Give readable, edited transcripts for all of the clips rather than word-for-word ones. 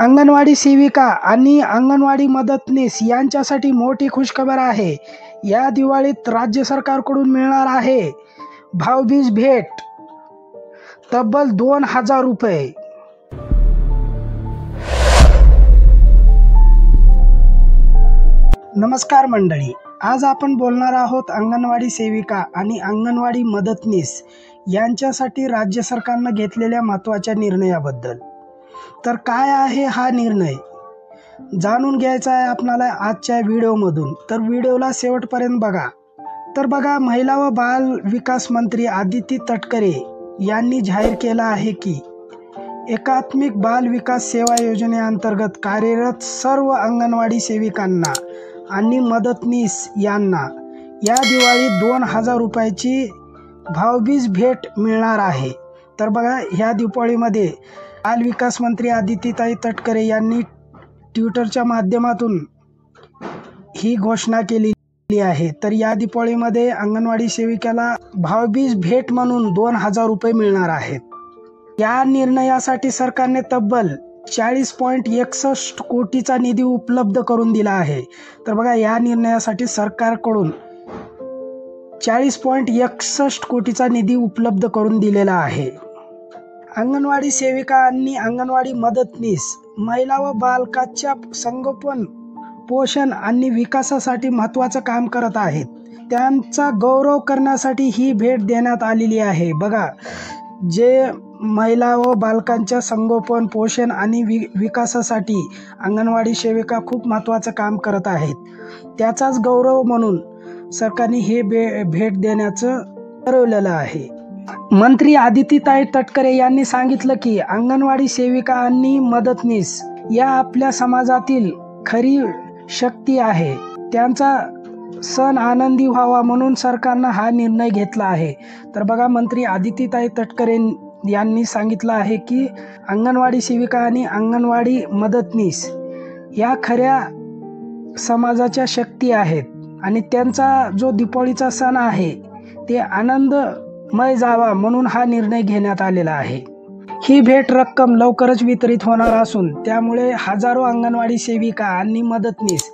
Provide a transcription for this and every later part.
अंगणवाडी सेविका आणि अंगणवाडी मदतनीस यांच्यासाठी मोठी खुशखबर आहे. या दिवाळीत राज्य सरकारकडून मिळणार आहे भाऊबीज भेट तब्बल 2000 रुपये. नमस्कार मंडळी, आज आपण बोलणार आहोत अंगणवाडी सेविका आणि अंगणवाडी मदतनीस यांच्यासाठी राज्य सरकारनं घेतलेल्या महत्त्वाच्या निर्णयाबद्दल. तर काय आहे हा निर्णय जाणून घ्यायचा आहे आपल्याला आजच्या व्हिडिओमधून, तर व्हिडिओला शेवटपर्यंत बघा. तर बघा, महिला व बाल विकास मंत्री आदिती तटकरे यांनी जाहीर केलं आहे की एकात्मिक बाल विकास सेवा योजनेअंतर्गत कार्यरत सर्व अंगणवाडी सेविकांना आणि मदतनीस यांना या दिवाळीत 2000 रुपयाची भाऊबीज भेट मिळणार आहे. तर बघा, ह्या दिवाळीमध्ये बाल विकास मंत्री आदितीताई तटकरे यांनी ट्विटरच्या माध्यमातून ही घोषणा केलेली आहे. तर या दिवाळीमध्ये अंगणवाडी सेविकाला भाऊबीज भेट म्हणून 2000 रुपये मिळणार आहेत. या निर्णयासाठी सरकारने तब्बल 40.61 कोटीचा निधी उपलब्ध करून दिला आहे. तर बघा, या निर्णयासाठी सरकारकडून 40.61 कोटीचा निधी उपलब्ध करून दिलेला आहे. अंगणवाडी सेविका आणि अंगणवाडी मदतनीस महिला व बालकांच्या संगोपन, पोषण आणि विकासासाठी महत्त्वाचं काम करत आहेत. त्यांचा गौरव करण्यासाठी ही भेट देण्यात आलेली आहे. बघा, जे महिला व बालकांच्या संगोपन, पोषण आणि विकासासाठी अंगणवाडी सेविका खूप महत्त्वाचं काम करत आहेत, त्याचाच गौरव म्हणून सरकारने हे भेट देण्याचं ठरवलेलं आहे. मंत्री आदितीताई तटकरे यांनी सांगितलं की अंगणवाडी सेविका आणि मदतनीस या आपल्या समाजातील खरी शक्ती आहे. त्यांचा सण आनंदी व्हावा म्हणून सरकारनं हा निर्णय घेतला आहे. तर बघा, मंत्री आदितीताई तटकरे यांनी सांगितलं आहे की अंगणवाडी सेविका आणि अंगणवाडी मदतनीस या खऱ्या समाजाच्या शक्ती आहेत आणि त्यांचा जो दिवाळीचा सण आहे ते आनंदमय जावा म्हणून हा निर्णय घेण्यात आलेला आहे. ही भेट रक्कम लवकरच वितरित होणार असून त्यामुळे हजारो अंगणवाडी सेविका आणि मदतनीस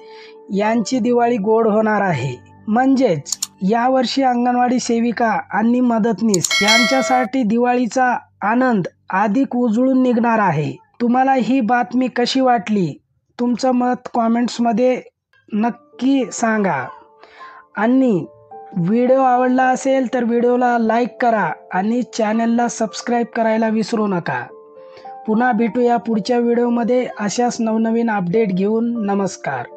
यांची दिवाळी गोड होणार आहे. म्हणजेच यावर्षी अंगणवाडी सेविका आणि मदतनीस यांच्यासाठी दिवाळीचा आनंद अधिक उजळून निघणार आहे. तुम्हाला ही बातमी कशी वाटली? तुमचं मत कॉमेंट्समध्ये नक्की सांगा. आणि व्हिडिओ आवडला असेल तर व्हिडिओला लाईक करा आणि चॅनलला सबस्क्राईब करायला विसरू नका. पुन्हा भेटूया पुढच्या व्हिडिओमध्ये अशाच नवनवीन अपडेट घेऊन. नमस्कार.